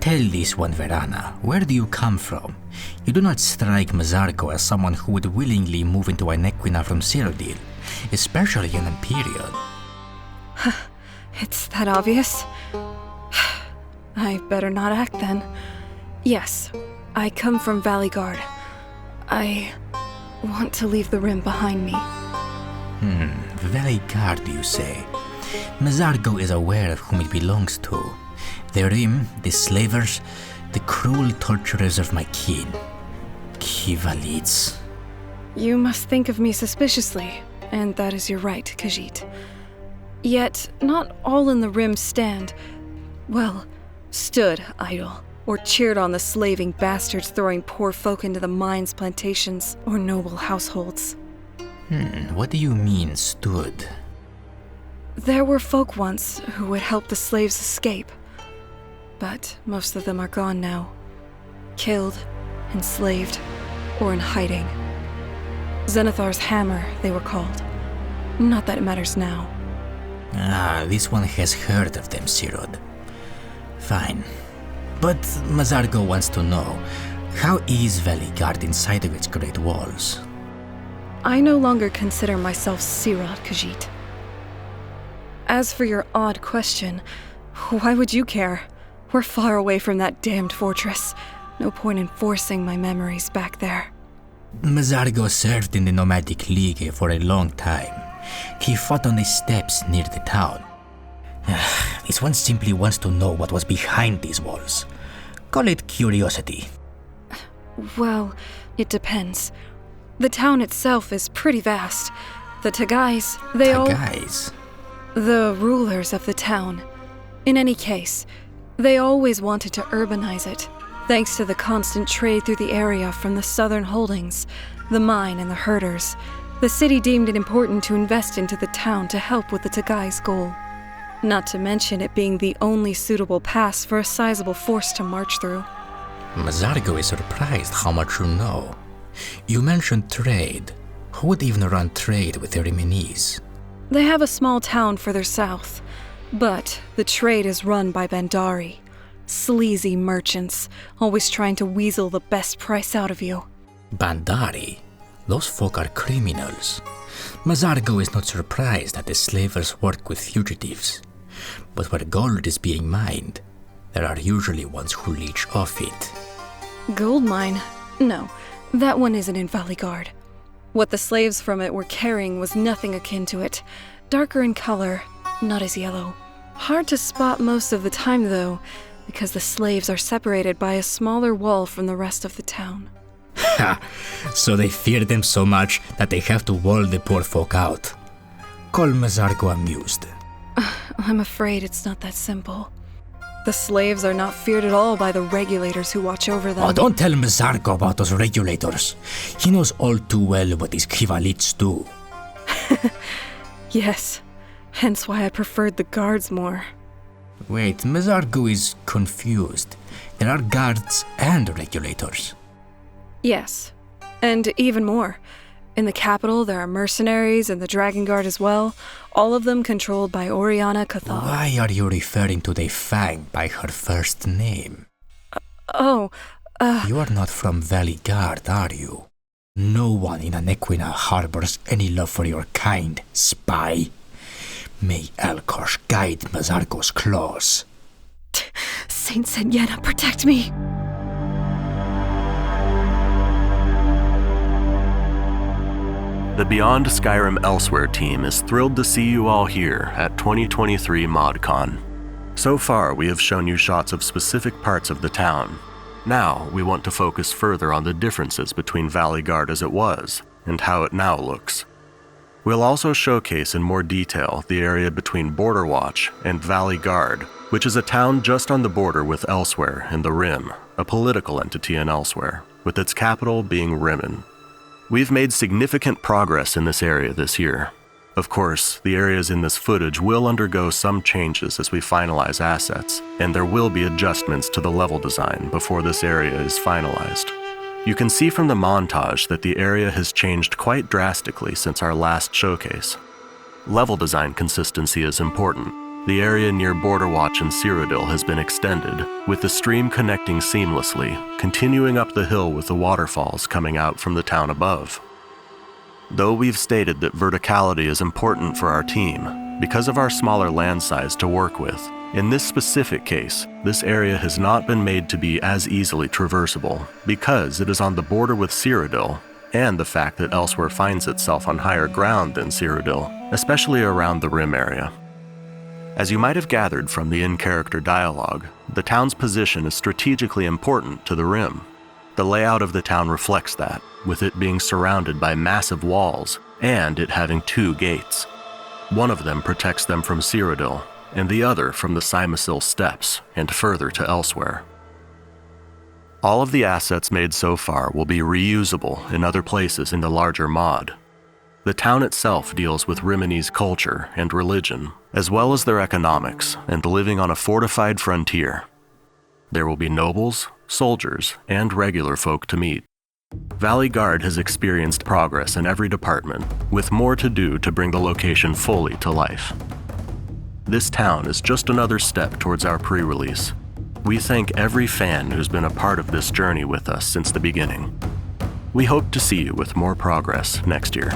Tell this one, Verana, where do you come from? You do not strike Mh'zargo as someone who would willingly move into an Equina from Cyrodiil, especially an Imperial. It's that obvious? I better not act then. Yes, I come from Valleyguard. I want to leave the Rim behind me. Valleyguard, you say? Mh'zargo is aware of whom it belongs to. The Rim, the slavers, the cruel torturers of my kin. Kivalids. You must think of me suspiciously, and that is your right, Khajiit. Yet, not all in the Rim stood idle, or cheered on the slaving bastards throwing poor folk into the mines, plantations, or noble households. What do you mean, stood? There were folk once who would help the slaves escape, but most of them are gone now. Killed, enslaved, or in hiding. Zenithar's Hammer, they were called. Not that it matters now. This one has heard of them, Cyrod. Fine. But Mh'zargo wants to know, how is Valleyguard inside of its great walls? I no longer consider myself Cyrod, Khajiit. As for your odd question, why would you care? We're far away from that damned fortress. No point in forcing my memories back there. Mh'zargo served in the Nomadic League for a long time. He fought on the steppes near the town. This one simply wants to know what was behind these walls. Call it curiosity. Well, it depends. The town itself is pretty vast. The Tagais, Tagais? The rulers of the town. In any case, they always wanted to urbanize it, thanks to the constant trade through the area from the southern holdings, the mine and the herders. The city deemed it important to invest into the town to help with the Tagais' goal. Not to mention it being the only suitable pass for a sizable force to march through. Mh'zargo is surprised how much you know. You mentioned trade. Who would even run trade with the Riminese? They have a small town further south, but the trade is run by Bandari. Sleazy merchants, always trying to weasel the best price out of you. Bandari? Those folk are criminals. Mh'zargo is not surprised that the slavers work with fugitives. But where gold is being mined, there are usually ones who leech off it. Gold mine? No, that one isn't in Valleyguard. What the slaves from it were carrying was nothing akin to it. Darker in color, not as yellow. Hard to spot most of the time, though, because the slaves are separated by a smaller wall from the rest of the town. Ha! So they fear them so much that they have to wall the poor folk out. Call Mh'zargo amused. I'm afraid it's not that simple. The slaves are not feared at all by the regulators who watch over them. Oh, don't tell Mh'zargo about those regulators. He knows all too well what these Kivalids do. Yes, hence why I preferred the guards more. Wait, Mh'zargo is confused. There are guards and regulators. Yes, and even more. In the capital, there are mercenaries and the Dragon Guard as well, all of them controlled by Oriana Cathal. Why are you referring to the Fang by her first name? You are not from Valleyguard, are you? No one in an Equina harbors any love for your kind, spy. May Elkosh guide Mh'zargo's claws. Saint Senyena, protect me! The Beyond Skyrim Elsweyr team is thrilled to see you all here at 2023 Mod Con. So far, we have shown you shots of specific parts of the town. Now, we want to focus further on the differences between Valleyguard as it was, and how it now looks. We'll also showcase in more detail the area between Border Watch and Valleyguard, which is a town just on the border with Elsweyr in the Rim, a political entity in Elsweyr, with its capital being Rimmen. We've made significant progress in this area this year. Of course, the areas in this footage will undergo some changes as we finalize assets, and there will be adjustments to the level design before this area is finalized. You can see from the montage that the area has changed quite drastically since our last showcase. Level design consistency is important, The area near Border Watch and Cyrodiil has been extended, with the stream connecting seamlessly, continuing up the hill with the waterfalls coming out from the town above. Though we've stated that verticality is important for our team, because of our smaller land size to work with, in this specific case, this area has not been made to be as easily traversable because it is on the border with Cyrodiil, and the fact that Elsweyr finds itself on higher ground than Cyrodiil, especially around the rim area. As you might have gathered from the in-character dialogue, the town's position is strategically important to the rim. The layout of the town reflects that, with it being surrounded by massive walls and it having 2 gates. One of them protects them from Cyrodiil, and the other from the Simasil Steppes and further to Elsweyr. All of the assets made so far will be reusable in other places in the larger mod. The town itself deals with Rimini's culture and religion, as well as their economics and living on a fortified frontier. There will be nobles, soldiers, and regular folk to meet. Valley Guard has experienced progress in every department, with more to do to bring the location fully to life. This town is just another step towards our pre-release. We thank every fan who's been a part of this journey with us since the beginning. We hope to see you with more progress next year.